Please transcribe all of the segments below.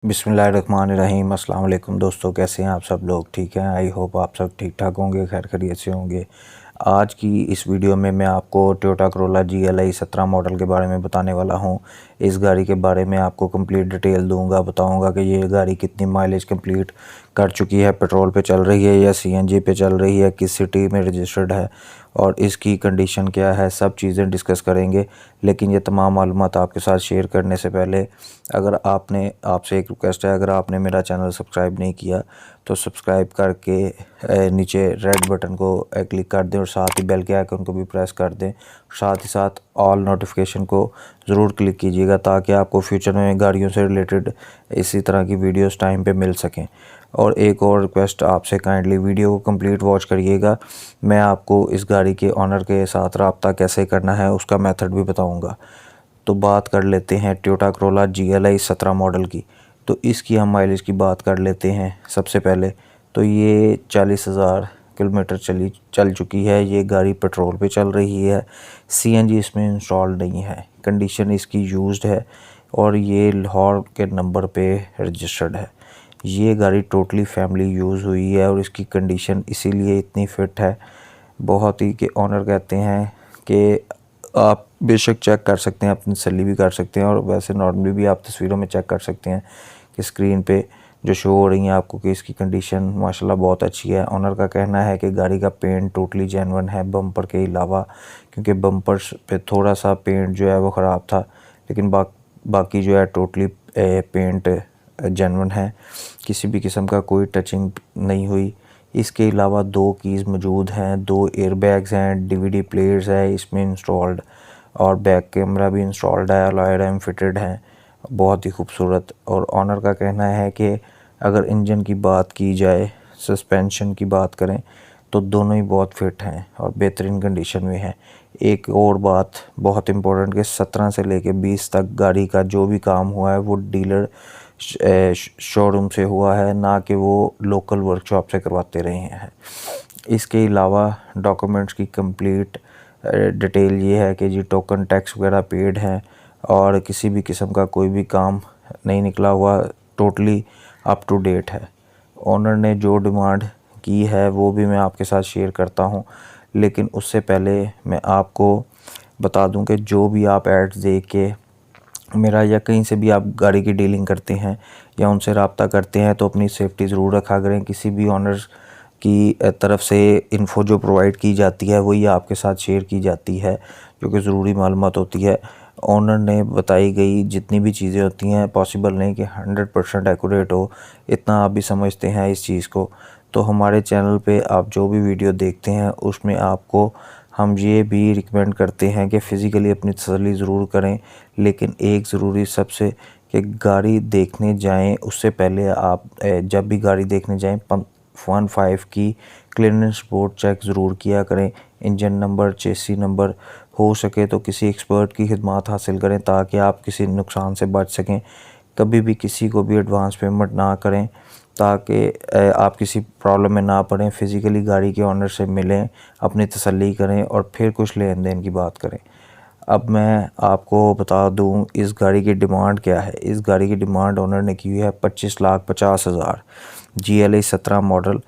बिस्मिल्लाहिर्रहमानिर्रहीम। अस्सलाम वालेकुम दोस्तों, कैसे हैं आप सब लोग? ठीक हैं? आई होप आप सब ठीक ठाक होंगे, खैर खैरियत से होंगे। आज की इस वीडियो में मैं आपको टोयोटा करोला GLI 17 मॉडल के बारे में बताने वाला हूं। इस गाड़ी के बारे में आपको कंप्लीट डिटेल दूंगा, बताऊंगा कि ये गाड़ी कितनी माइलेज कंप्लीट कर चुकी है, पेट्रोल पे चल रही है या CNG पे चल रही है, किस सिटी में रजिस्टर्ड है और इसकी कंडीशन क्या है, सब चीज़ें डिस्कस करेंगे। लेकिन ये तमाम मालूमात आपके साथ शेयर करने से पहले आपसे एक रिक्वेस्ट है, अगर आपने मेरा चैनल सब्सक्राइब नहीं किया तो सब्सक्राइब करके नीचे रेड बटन को क्लिक कर दें और साथ ही बेल के आइकन को भी प्रेस कर दें। साथ ही साथ ऑल नोटिफिकेशन को ज़रूर क्लिक कीजिएगा ताकि आपको फ्यूचर में गाड़ियों से रिलेटेड इसी तरह की वीडियोस टाइम पे मिल सकें। और एक और रिक्वेस्ट आपसे, काइंडली वीडियो को कंप्लीट वॉच करिएगा। मैं आपको इस गाड़ी के ऑनर के साथ रब्ता कैसे करना है उसका मेथड भी बताऊँगा। तो बात कर लेते हैं टोयोटा करोला GLI 17 मॉडल की। तो इसकी हम माइलेज की बात कर लेते हैं। सबसे पहले तो ये 40,000 किलोमीटर चल चुकी है। ये गाड़ी पेट्रोल पे चल रही है, CNG इसमें इंस्टॉल नहीं है। कंडीशन इसकी यूज्ड है और ये लाहौर के नंबर पे रजिस्टर्ड है। ये गाड़ी टोटली फैमिली यूज़ हुई है और इसकी कंडीशन इसीलिए इतनी फ़िट है बहुत ही कि ऑनर कहते हैं कि आप बेशक चेक कर सकते हैं, अपनी तसल्ली भी कर सकते हैं और वैसे नॉर्मली भी आप तस्वीरों में चेक कर सकते हैं कि स्क्रीन पे जो शो हो रही हैं आपको कि इसकी कंडीशन माशाल्लाह बहुत अच्छी है। ऑनर का कहना है कि गाड़ी का पेंट टोटली जेन्युइन है बम्पर के अलावा, क्योंकि बम्पर्स पे थोड़ा सा पेंट जो है वो ख़राब था, लेकिन बाकी जो है टोटली पेंट जेन्युइन है, किसी भी किस्म का कोई टचिंग नहीं हुई। इसके अलावा 2 कीज़ मौजूद हैं, 2 एयरबैग्स हैं, DVD प्लेयर्स है इसमें इंस्टॉल्ड और बैक कैमरा भी इंस्टॉल्ड है, अलॉय रैम फिटेड है, बहुत ही खूबसूरत। और ऑनर का कहना है कि अगर इंजन की बात की जाए, सस्पेंशन की बात करें तो दोनों ही बहुत फिट हैं और बेहतरीन कंडीशन में हैं। एक और बात बहुत इम्पोर्टेंट कि 17 से लेके 20 तक गाड़ी का जो भी काम हुआ है वो डीलर शोरूम से हुआ है, ना कि वो लोकल वर्कशॉप से करवाते रहे हैं। इसके अलावा डॉक्यूमेंट्स की कंप्लीट डिटेल ये है कि जी टोकन टैक्स वगैरह पेड हैं और किसी भी किस्म का कोई भी काम नहीं निकला हुआ, टोटली अप टू डेट है। ओनर ने जो डिमांड की है वो भी मैं आपके साथ शेयर करता हूं, लेकिन उससे पहले मैं आपको बता दूं कि जो भी आप एड्स देख के मेरा या कहीं से भी आप गाड़ी की डीलिंग करते हैं या उनसे रब्ता करते हैं तो अपनी सेफ्टी ज़रूर रखा करें। किसी भी ऑनर्स की तरफ से इन्फो जो प्रोवाइड की जाती है वही आपके साथ शेयर की जाती है, जो कि ज़रूरी मालूमात होती है। ओनर ने बताई गई जितनी भी चीज़ें होती हैं पॉसिबल नहीं कि 100% एक्यूरेट हो, इतना आप भी समझते हैं इस चीज़ को। तो हमारे चैनल पे आप जो भी वीडियो देखते हैं उसमें आपको हम ये भी रिकमेंड करते हैं कि फ़िज़िकली अपनी तसल्ली ज़रूर करें, लेकिन एक ज़रूरी सबसे कि गाड़ी देखने जाएं उससे पहले आप जब भी गाड़ी देखने जाएं 15 की क्लीयरेंस रिपोर्ट चेक ज़रूर किया करें। इंजन नंबर, चेसी नंबर, हो सके तो किसी एक्सपर्ट की खिदमत हासिल करें ताकि आप किसी नुकसान से बच सकें। कभी भी किसी को भी एडवांस पेमेंट ना करें ताकि आप किसी प्रॉब्लम में ना पड़ें। फ़िज़िकली गाड़ी के ऑनर से मिलें, अपनी तसल्ली करें और फिर कुछ लेन देन की बात करें। अब मैं आपको बता दूं इस गाड़ी की डिमांड क्या है। इस गाड़ी की डिमांड ओनर ने की हुई है 25,50,000 GLI 17 मॉडल।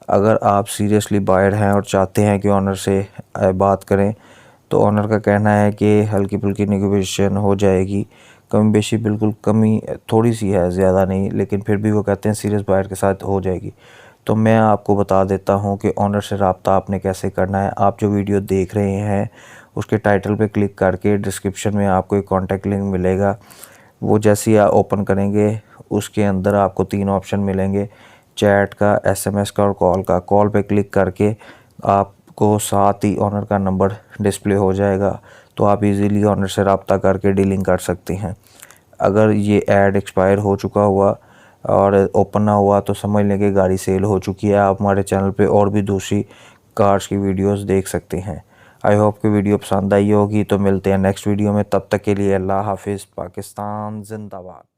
अगर आप सीरियसली बायर हैं और चाहते हैं कि ओनर से बात करें तो ओनर का कहना है कि हल्की फुल्की नेगोशिएशन हो जाएगी, कमी बेशी बिल्कुल कमी थोड़ी सी है, ज़्यादा नहीं, लेकिन फिर भी वो कहते हैं सीरियस बायर के साथ हो जाएगी। तो मैं आपको बता देता हूं कि ओनर से रब्ता आपने कैसे करना है। आप जो वीडियो देख रहे हैं उसके टाइटल पे क्लिक करके डिस्क्रिप्शन में आपको एक कॉन्टैक्ट लिंक मिलेगा। वो जैसे ही आप ओपन करेंगे उसके अंदर आपको 3 ऑप्शन मिलेंगे, चैट का, SMS का और कॉल का। कॉल पे क्लिक करके आपको साथ ही ओनर का नंबर डिस्प्ले हो जाएगा, तो आप इजीली ओनर से रब्ता करके डीलिंग कर सकते हैं। अगर ये ऐड एक्सपायर हो चुका हुआ और ओपन ना हुआ तो समझ लें कि गाड़ी सेल हो चुकी है। आप हमारे चैनल पे और भी दूसरी कार्स की वीडियोस देख सकते हैं। आई होप कि वीडियो पसंद आई होगी। तो मिलते हैं नेक्स्ट वीडियो में, तब तक के लिए अल्लाह हाफिज़। पाकिस्तान जिंदाबाद।